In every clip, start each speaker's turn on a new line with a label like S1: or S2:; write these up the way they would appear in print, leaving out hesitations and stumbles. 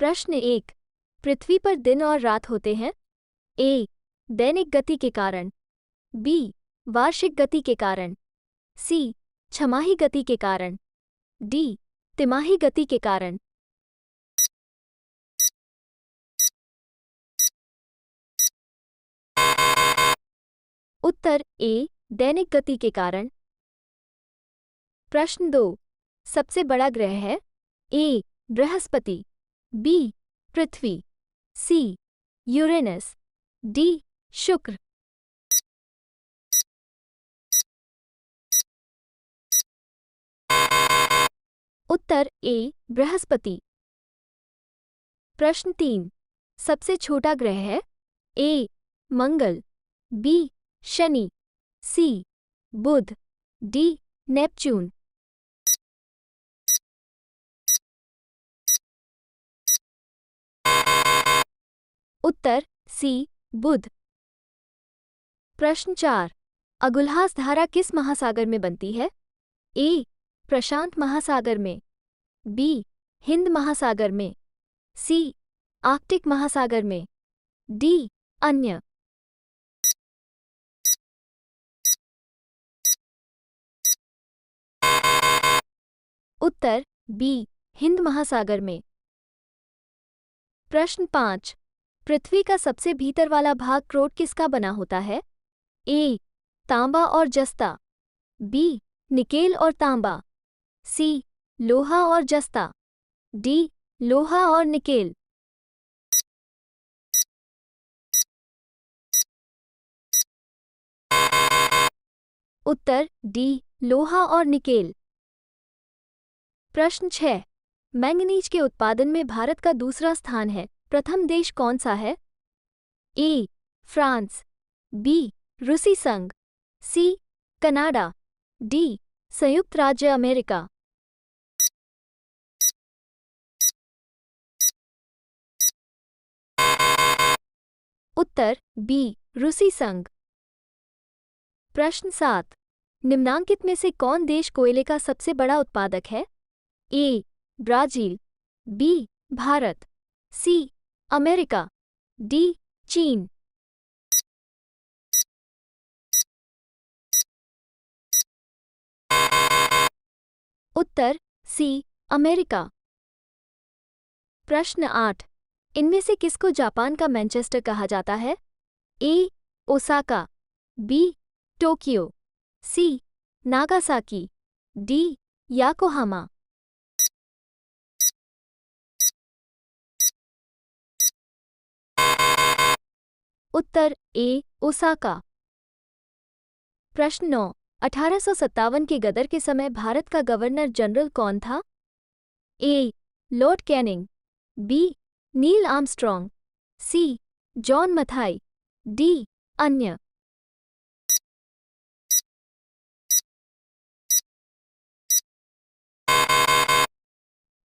S1: प्रश्न 1। पृथ्वी पर दिन और रात होते हैं। ए दैनिक गति के कारण, बी वार्षिक गति के कारण, सी छमाही गति के कारण, डी तिमाही गति के कारण। उत्तर ए दैनिक गति के कारण। प्रश्न 2। सबसे बड़ा ग्रह है। ए बृहस्पति, बी पृथ्वी, सी यूरेनस, डी शुक्र। उत्तर ए बृहस्पति। प्रश्न 3। सबसे छोटा ग्रह है। ए मंगल, बी शनि, सी बुध, डी नेपच्यून। उत्तर सी बुध। प्रश्न 4। अगुल्हास धारा किस महासागर में बनती है। ए प्रशांत महासागर में, बी हिंद महासागर में, सी आर्कटिक महासागर में, डी अन्य। उत्तर बी हिंद महासागर में। प्रश्न 5। पृथ्वी का सबसे भीतर वाला भाग क्रोट किसका बना होता है। ए तांबा और जस्ता, बी निकेल और तांबा, सी लोहा और जस्ता, डी लोहा और निकेल। उत्तर डी लोहा और निकेल। प्रश्न 6। मैंगनीज के उत्पादन में भारत का दूसरा स्थान है। प्रथम देश कौन सा है। ए फ्रांस, बी रूसी संघ, सी कनाडा, डी संयुक्त राज्य अमेरिका। उत्तर बी रूसी संघ। प्रश्न 7। निम्नांकित में से कौन देश कोयले का सबसे बड़ा उत्पादक है। A Brazil, B Bharat, C America, D चीन। उत्तर सी अमेरिका। प्रश्न 8। इनमें से किसको जापान का मैनचेस्टर कहा जाता है। ए ओसाका, बी टोक्यो, सी नागासाकी, डी याकोहामा। उत्तर ए ओसाका। प्रश्न 9। 1857 के गदर के समय भारत का गवर्नर जनरल कौन था। A Lord Canning, B Neil Armstrong, C John Mathai, D अन्य।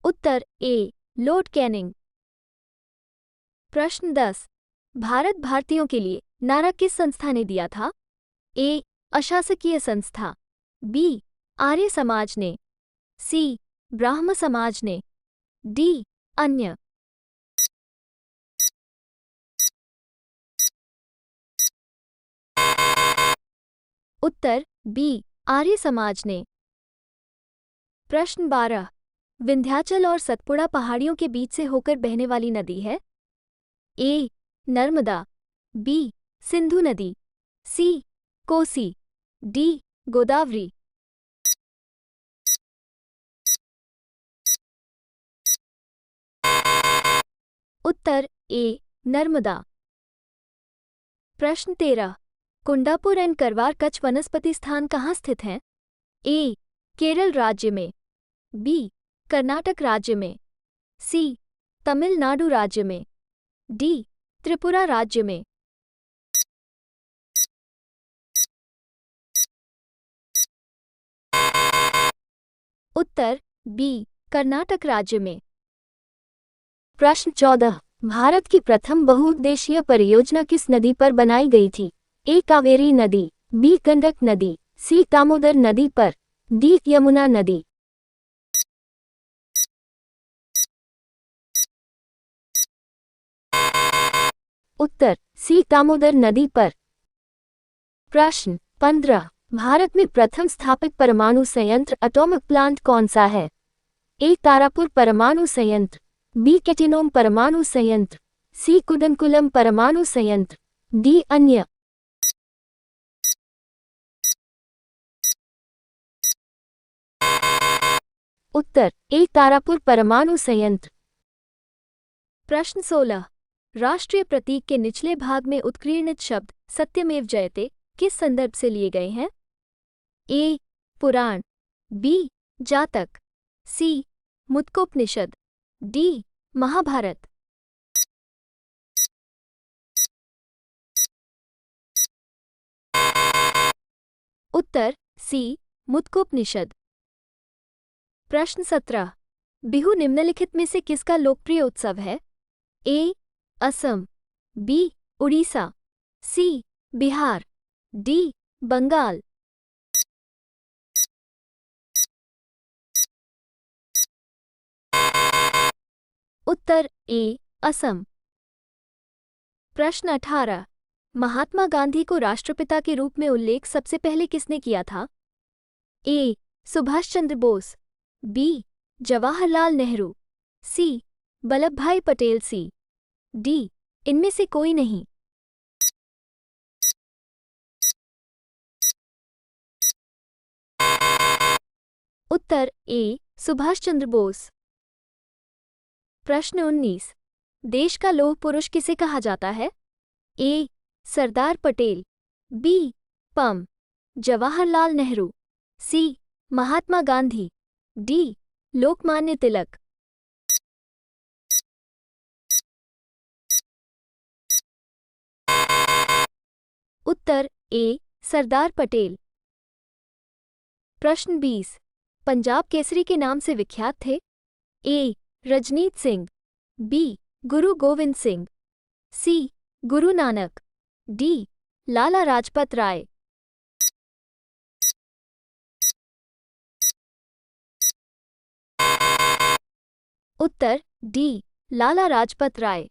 S1: उत्तर ए लॉर्ड कैनिंग। प्रश्न 10। भारत भारतीयों के लिए नारा किस संस्था ने दिया था। ए अशासकीय संस्था, बी आर्य समाज ने, सी ब्राह्म समाज ने, डी अन्य। उत्तर बी आर्य समाज ने। प्रश्न 12। विंध्याचल और सतपुड़ा पहाड़ियों के बीच से होकर बहने वाली नदी है। ए नर्मदा, बी सिंधु नदी, सी कोसी, डी गोदावरी। उत्तर ए नर्मदा। प्रश्न 13। कुंडापुर एंड करवार कच्छ वनस्पति स्थान कहाँ स्थित हैं। ए केरल राज्य में, बी कर्नाटक राज्य में, सी तमिलनाडु राज्य में, डी त्रिपुरा राज्य में। उत्तर बी कर्नाटक राज्य में। प्रश्न 14। भारत की प्रथम बहुउद्देशीय परियोजना किस नदी पर बनाई गई थी। ए कावेरी नदी, बी गंडक नदी, सी दामोदर नदी पर, डी यमुना नदी। उत्तर सी दामोदर नदी पर। प्रश्न 15 भारत में प्रथम स्थापित परमाणु संयंत्र एटॉमिक प्लांट कौन सा है? ए तारापुर परमाणु संयंत्र, बी कैटिनोम परमाणु संयंत्र, सी कुडनकुलम परमाणु संयंत्र, डी अन्य। उत्तर ए तारापुर परमाणु संयंत्र। प्रश्न 16 राष्ट्रीय प्रतीक के निचले भाग में उत्कीर्णित शब्द सत्यमेव जयते किस संदर्भ से लिए गए हैं? ए पुराण, बी जातक, सी मुत्कोपनिषद, डी महाभारत। उत्तर सी मुत्कोपनिषद। प्रश्न 17 बिहू निम्नलिखित में से किसका लोकप्रिय उत्सव है? ए असम, बी उड़ीसा, सी बिहार, डी बंगाल। उत्तर ए असम। प्रश्न 18 महात्मा गांधी को राष्ट्रपिता के रूप में उल्लेख सबसे पहले किसने किया था? ए सुभाष चंद्र बोस, बी जवाहरलाल नेहरू, सी वल्लभभाई पटेल, सी डी इनमें से कोई नहीं। उत्तर ए सुभाष चंद्र बोस। प्रश्न 19 देश का लौह पुरुष किसे कहा जाता है? ए सरदार पटेल, बी पम जवाहरलाल नेहरू, सी महात्मा गांधी, डी लोकमान्य तिलक। उत्तर ए सरदार पटेल। प्रश्न 20 पंजाब केसरी के नाम से विख्यात थे? ए रजनीत सिंह, बी गुरु गोविंद सिंह, सी गुरु नानक, डी लाला लाजपत राय। उत्तर डी लाला लाजपत राय।